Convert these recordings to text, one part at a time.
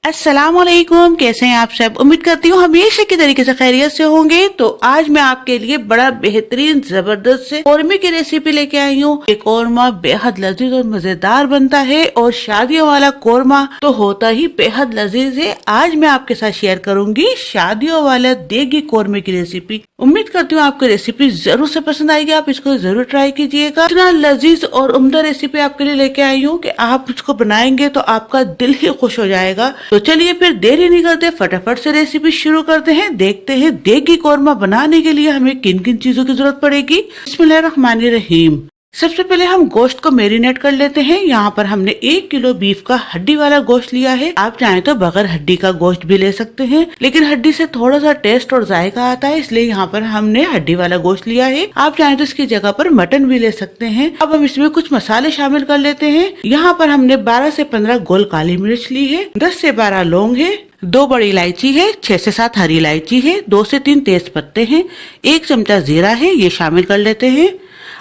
अस्सलामुअलैकुम, कैसे हैं आप सब। उम्मीद करती हूँ हमेशा की तरीके से खैरियत से होंगे। तो आज मैं आपके लिए बड़ा बेहतरीन जबरदस्त से कौरमे की रेसिपी लेके आई हूँ। ये कौरमा बेहद लजीज और मजेदार बनता है और शादियों वाला कौरमा तो होता ही बेहद लजीज है। आज मैं आपके साथ शेयर करूंगी शादियों वाला देगी कौरमे की रेसिपी। उम्मीद करती हूँ आपको रेसिपी जरूर से पसंद आएगी, आप इसको जरूर ट्राई कीजिएगा। इतना लजीज और उम्दा रेसिपी आपके लिए लेके आई हूँ कि आप इसको बनाएंगे तो आपका दिल ही खुश हो जाएगा। तो चलिए फिर देरी नहीं करते, फटाफट से रेसिपी शुरू करते हैं। देखते हैं देगी कौरमा बनाने के लिए हमें किन किन चीजों की जरूरत पड़ेगी। बिस्मिल्लाहिर्रहमानिर्रहीम। सबसे पहले हम गोश्त को मैरिनेट कर लेते हैं। यहाँ पर हमने 1 किलो बीफ का हड्डी वाला गोश्त लिया है। आप चाहें तो बगैर हड्डी का गोश्त भी ले सकते हैं, लेकिन हड्डी से थोड़ा सा टेस्ट और जायका आता है, इसलिए यहाँ पर हमने हड्डी वाला गोश्त लिया है। आप चाहें तो इसकी जगह पर मटन भी ले सकते हैं। अब हम इसमें कुछ मसाले शामिल कर लेते हैं। यहाँ पर हमने 12 से 15 गोल काली मिर्च ली है, 10 से 12 लौंग है, 2 बड़ी इलायची है, 6 से 7 हरी इलायची है, 2 से 3 तेज पत्ते हैं, 1 चमचा जीरा है, ये शामिल कर लेते हैं।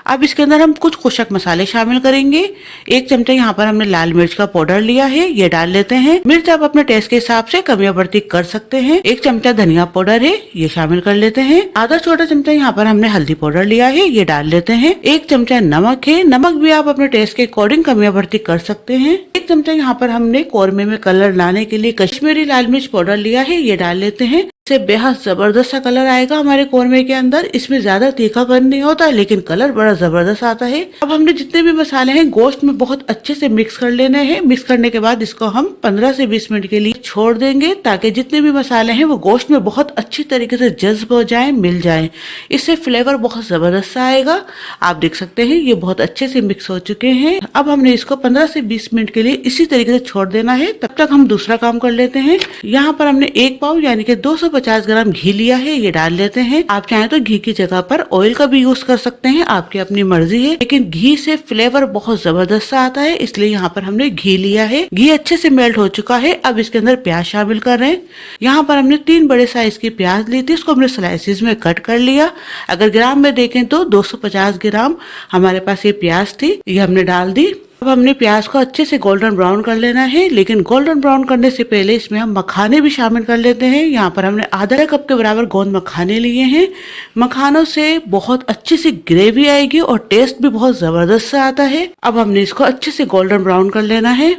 अब इसके अंदर हम कुछ खुशक मसाले शामिल करेंगे। 1 चमचा यहाँ पर हमने लाल मिर्च का पाउडर लिया है, ये डाल लेते हैं। मिर्च आप अपने टेस्ट के हिसाब से कम या बढ़ती कर सकते हैं। 1 चमचा धनिया पाउडर है, ये शामिल कर लेते हैं। आधा छोटा चमचा यहाँ पर हमने हल्दी पाउडर लिया है, ये डाल लेते हैं। 1 चमचा नमक है, नमक भी आप अपने टेस्ट के अकॉर्डिंग कम या बढ़ती कर सकते हैं। 1 चमचा यहाँ पर हमने कौरमे में कलर लाने के लिए कश्मीरी लाल मिर्च पाउडर लिया है, ये डाल लेते हैं। से बेहद जबरदस्त सा कलर आएगा हमारे कौरमे के अंदर। इसमें ज्यादा तीखापन नहीं होता, लेकिन कलर बड़ा जबरदस्त आता है। अब हमने जितने भी मसाले हैं गोश्त में बहुत अच्छे से मिक्स कर लेने हैं। मिक्स करने के बाद इसको हम 15 से 20 मिनट के लिए छोड़ देंगे, ताकि जितने भी मसाले हैं वो गोश्त में बहुत अच्छी तरीके से जज्ब हो जाए, मिल जाए। इससे फ्लेवर बहुत जबरदस्त सा आएगा। आप देख सकते हैं ये बहुत अच्छे से मिक्स हो चुके हैं। अब हमने इसको 15 से 20 मिनट के लिए इसी तरीके से छोड़ देना है। तब तक हम दूसरा काम कर लेते हैं। यहाँ पर हमने 1 पाव यानी कि 250 ग्राम घी लिया है, ये डाल लेते हैं। आप चाहें तो घी की जगह पर ऑयल का भी यूज कर सकते हैं, आपकी अपनी मर्जी है, लेकिन घी से फ्लेवर बहुत जबरदस्त आता है, इसलिए यहाँ पर हमने घी लिया है। घी अच्छे से मेल्ट हो चुका है। अब इसके अंदर प्याज शामिल कर रहे हैं। यहाँ पर हमने 3 बड़े साइज की प्याज ली थी, इसको हमने स्लाइसिस में कट कर लिया। अगर ग्राम में देखें तो 250 ग्राम हमारे पास ये प्याज थी, ये हमने डाल दी। अब हमने प्याज को अच्छे से गोल्डन ब्राउन कर लेना है, लेकिन गोल्डन ब्राउन करने से पहले इसमें हम मखाने भी शामिल कर लेते हैं। यहाँ पर हमने आधा कप के बराबर गोंद मखाने लिए हैं। मखानों से बहुत अच्छी सी ग्रेवी आएगी और टेस्ट भी बहुत जबरदस्त सा आता है। अब हमने इसको अच्छे से गोल्डन ब्राउन कर लेना है।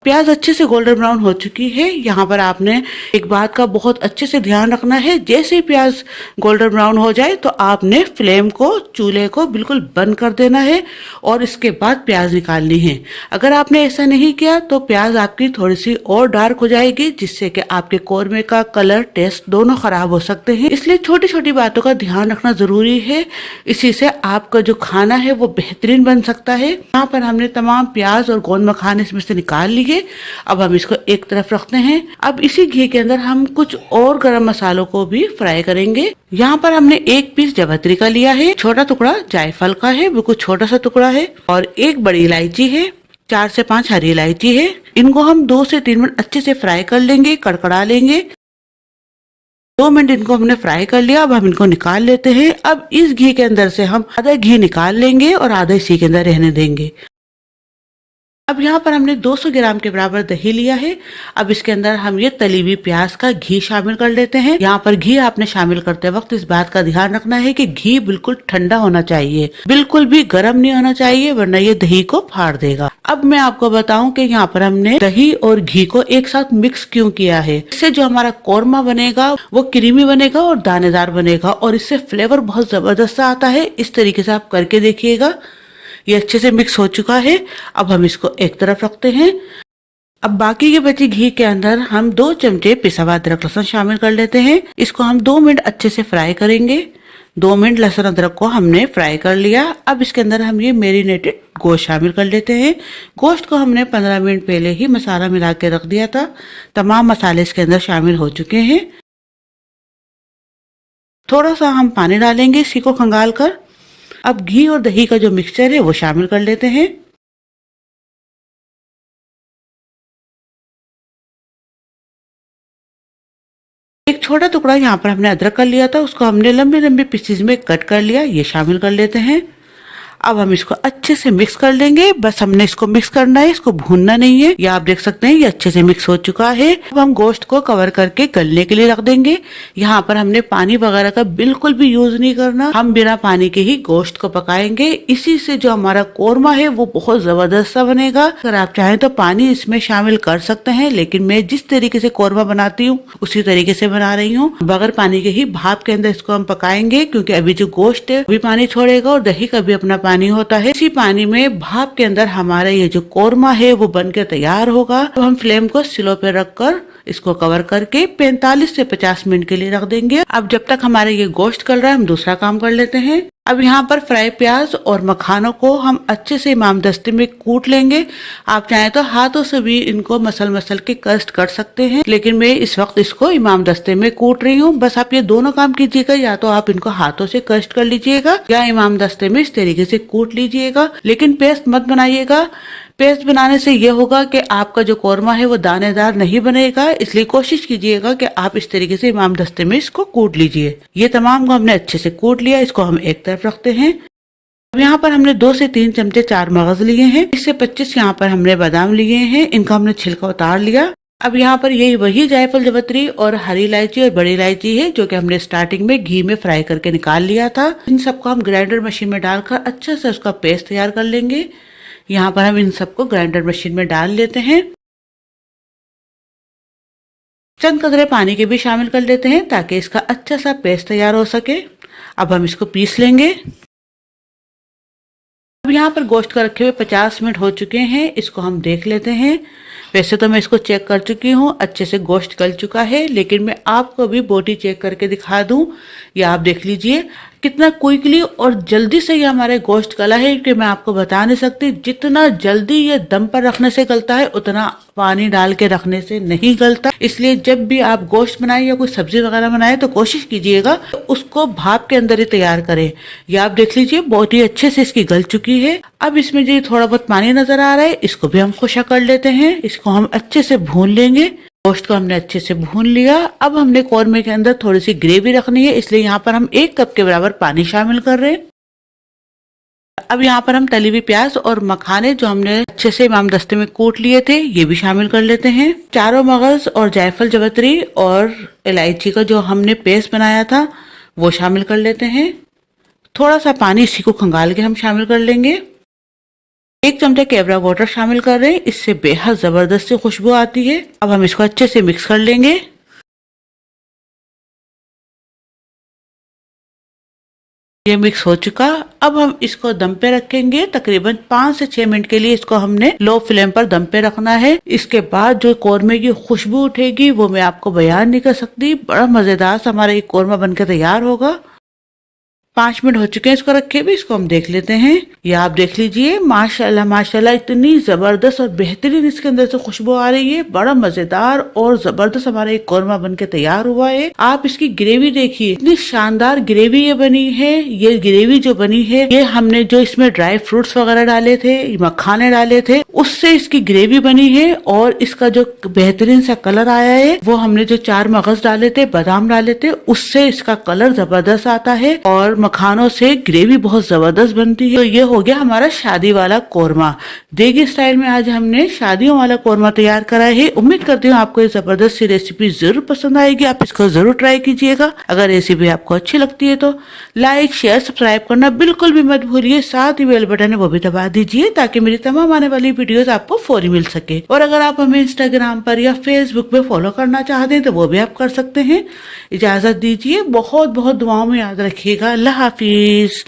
प्याज अच्छे से गोल्डन ब्राउन हो चुकी है। यहाँ पर आपने एक बात का बहुत अच्छे से ध्यान रखना है, जैसे ही प्याज गोल्डन ब्राउन हो जाए तो आपने फ्लेम को, चूल्हे को बिल्कुल बंद कर देना है और इसके बाद प्याज निकालनी है। अगर आपने ऐसा नहीं किया तो प्याज आपकी थोड़ी सी और डार्क हो जाएगी, जिससे कि आपके कौरमे का कलर, टेस्ट दोनों खराब हो सकते हैं। इसलिए छोटी छोटी बातों का ध्यान रखना जरूरी है। इसी से आपका जो खाना है वो बेहतरीन बन सकता है। यहाँ पर हमने तमाम प्याज और गोंद मखाने इसमें से निकाल लिए। अब हम इसको एक तरफ रखते हैं। अब इसी घी के अंदर हम कुछ और गरम मसालों को भी फ्राई करेंगे। यहाँ पर हमने 1 पीस जावित्री का लिया है, छोटा टुकड़ा जायफल का है, बिल्कुल छोटा सा टुकड़ा है, और 1 बड़ी इलायची है, 4 से 5 हरी इलायची है। इनको हम 2 से 3 मिनट अच्छे से फ्राई कर लेंगे, कड़कड़ा लेंगे। 2 मिनट इनको हमने फ्राई कर लिया। अब हम इनको निकाल लेते हैं। अब इस घी के अंदर से हम आधा घी निकाल लेंगे और आधा इसी के अंदर रहने देंगे। अब यहाँ पर हमने 200 ग्राम के बराबर दही लिया है। अब इसके अंदर हम ये तली हुई प्याज का घी शामिल कर लेते हैं। यहाँ पर घी आपने शामिल करते वक्त इस बात का ध्यान रखना है कि घी बिल्कुल ठंडा होना चाहिए, बिल्कुल भी गर्म नहीं होना चाहिए, वरना ये दही को फाड़ देगा। अब मैं आपको बताऊं कि यहाँ पर हमने दही और घी को एक साथ मिक्स क्यों किया है। इससे जो हमारा कौरमा बनेगा वो क्रीमी बनेगा और दानेदार बनेगा, और इससे फ्लेवर बहुत जबरदस्त आता है। इस तरीके से आप करके देखिएगा। ये अच्छे से मिक्स हो चुका है। अब हम इसको एक तरफ रखते हैं। अब बाकी के बचे घी के अंदर हम 2 चमचे पिसा हुआ अदरक लहसुन शामिल कर लेते हैं। इसको हम 2 मिनट अच्छे से फ्राई करेंगे। 2 मिनट लहसुन अदरक को हमने फ्राई कर लिया। अब इसके अंदर हम ये मैरिनेटेड गोश्त शामिल कर लेते हैं। गोश्त को हमने 15 मिनट पहले ही मसाला मिला के रख दिया था। तमाम मसाले इसके अंदर शामिल हो चुके हैं। थोड़ा सा हम पानी डालेंगे इसी को खंगाल कर। अब घी और दही का जो मिक्सचर है वो शामिल कर लेते हैं। एक छोटा टुकड़ा यहाँ पर हमने अदरक का लिया था, उसको हमने लंबे लंबे पीसेज में कट कर लिया, ये शामिल कर लेते हैं। अब हम इसको अच्छे से मिक्स कर लेंगे। बस हमने इसको मिक्स करना है, इसको भूनना नहीं है। ये आप देख सकते हैं ये अच्छे से मिक्स हो चुका है। अब हम गोश्त को कवर करके गलने के लिए रख देंगे। यहाँ पर हमने पानी वगैरह का बिल्कुल भी यूज नहीं करना, हम बिना पानी के ही गोश्त को पकाएंगे। इसी से जो हमारा कोरमा है वो बहुत जबरदस्त सा बनेगा। अगर आप चाहें तो पानी इसमें शामिल कर सकते हैं, लेकिन मैं जिस तरीके से कोरमा बनाती हूँ उसी तरीके से बना रही हूँ। बगैर पानी के ही भाप के अंदर इसको हम पकाएंगे, क्योंकि अभी जो गोश्त है भी पानी छोड़ेगा और दही का भी अपना पानी होता है। इसी पानी में भाप के अंदर हमारा ये जो कोरमा है वो बन के तैयार होगा। तो हम फ्लेम को स्लो पे रखकर इसको कवर करके 45 से 50 मिनट के लिए रख देंगे। अब जब तक हमारे ये गोश्त गल रहा है हम दूसरा काम कर लेते हैं। अब यहाँ पर फ्राई प्याज और मखानों को हम अच्छे से इमाम दस्ते में कूट लेंगे। आप चाहें तो हाथों से भी इनको मसल के कस्ट कर सकते हैं, लेकिन मैं इस वक्त इसको इमाम दस्ते में कूट रही हूँ। बस आप ये दोनों काम कीजिएगा, या तो आप इनको हाथों से कस्ट कर लीजिएगा या इमाम दस्ते में इस तरीके से कूट लीजिएगा, लेकिन पेस्ट मत बनाइएगा। पेस्ट बनाने से ये होगा कि आपका जो कोरमा है वो दानेदार नहीं बनेगा, इसलिए कोशिश कीजिएगा कि आप इस तरीके से इमाम दस्ते में इसको कूट लीजिए। ये तमाम को हमने अच्छे से कूट लिया, इसको हम एक तरफ रखते हैं। अब यहाँ पर हमने 2 से 3 चमचे चार मगज लिए हैं, 20 से 25 यहाँ पर हमने बादाम लिए हैं, इनका हमने छिलका उतार लिया। अब यहाँ पर यही वही जायफल जवित्री और हरी इलायची और बड़ी इलायची है जो कि हमने स्टार्टिंग में घी में फ्राई करके निकाल लिया था। इन सबको हम ग्राइंडर मशीन में डालकर अच्छे से उसका पेस्ट तैयार कर लेंगे। यहाँ पर हम इन सबको ग्राइंडर मशीन में डाल लेते हैं। चंद कतरे पानी के भी शामिल कर लेते हैं ताकि इसका अच्छा सा पेस्ट तैयार हो सके। अब हम इसको पीस लेंगे। अब यहाँ पर गोश्त का रखे हुए 50 मिनट हो चुके हैं, इसको हम देख लेते हैं। वैसे तो मैं इसको चेक कर चुकी हूँ, अच्छे से गोश्त गल चुका है, लेकिन मैं आपको भी बोटी चेक करके दिखा दूं। या आप देख लीजिए कितना क्विकली और जल्दी से ये हमारे गोश्त गला है कि मैं आपको बता नहीं सकती। जितना जल्दी ये दम पर रखने से गलता है उतना पानी डाल के रखने से नहीं गलता। इसलिए जब भी आप गोश्त बनाए या कोई सब्जी वगैरह बनाए तो कोशिश कीजिएगा तो उसको भाप के अंदर ही तैयार करें। ये आप देख लीजिए बहुत ही अच्छे से इसकी गल चुकी है। अब इसमें जो थोड़ा बहुत पानी नजर आ रहा है इसको भी हम खुशक कर लेते हैं। इसको हम अच्छे से भून लेंगे। गोश्त को हमने अच्छे से भून लिया। अब हमने कोरमे के अंदर थोड़ी सी ग्रेवी रखनी है, इसलिए यहाँ पर हम 1 कप के बराबर पानी शामिल कर रहे हैं। अब यहाँ पर हम तली हुई प्याज और मखाने जो हमने अच्छे से इमाम दस्ते में कूट लिए थे ये भी शामिल कर लेते हैं। चारों मगज और जायफल जवित्री और इलायची का जो हमने पेस्ट बनाया था वो शामिल कर लेते हैं। थोड़ा सा पानी इसी को खंगाल के हम शामिल कर लेंगे। 1 चमचा केवड़ा वाटर शामिल कर रहे हैं, इससे बेहद जबरदस्त सी खुशबू आती है। अब हम इसको अच्छे से मिक्स कर लेंगे। ये मिक्स हो चुका। अब हम इसको दम पे रखेंगे। तकरीबन 5 से 6 मिनट के लिए इसको हमने लो फ्लेम पर दम पे रखना है। इसके बाद जो कोरमे की खुशबू उठेगी वो मैं आपको बयान नहीं कर सकती। बड़ा मजेदार सा हमारा ये कोरमा बनकर तैयार होगा। 5 मिनट हो चुके हैं इसको रखे भी, इसको हम देख लेते हैं। ये आप देख लीजिए माशाल्लाह माशाल्लाह इतनी जबरदस्त और बेहतरीन इसके अंदर से खुशबू आ रही है। बड़ा मजेदार और जबरदस्त हमारा एक कोरमा बनके तैयार हुआ है। आप इसकी ग्रेवी देखिए, इतनी शानदार ग्रेवी ये बनी है। ये ग्रेवी जो बनी है ये हमने जो इसमें ड्राई फ्रूट्स वगैरह डाले थे, मखाने डाले थे, उससे इसकी ग्रेवी बनी है। और इसका जो बेहतरीन सा कलर आया है वो हमने जो 4 मगज डाले थे, बादाम डाले थे, उससे इसका कलर जबरदस्त आता है और मखानों से ग्रेवी बहुत जबरदस्त बनती है। तो ये हो गया हमारा शादी वाला कोरमा। देगी स्टाइल में आज हमने शादियों वाला कोरमा तैयार करा है। उम्मीद करती हूँ आपको ये जबरदस्त सी रेसिपी जरूर पसंद आएगी। आप इसको जरूर ट्राई कीजिएगा। अगर रेसिपी आपको अच्छी लगती है तो लाइक शेयर सब्सक्राइब करना बिल्कुल भी मत भूलिए। साथ ही बेल बटन है वो भी दबा दीजिए ताकि मेरी तमाम आने वाली वीडियोस आपको फौरी मिल सके। और अगर आप हमें इंस्टाग्राम पर या फेसबुक पे फॉलो करना चाहते हैं तो वो भी आप कर सकते हैं। इजाजत दीजिए। बहुत बहुत दुआओं में याद रखिएगा। अल्लाह हाफिज।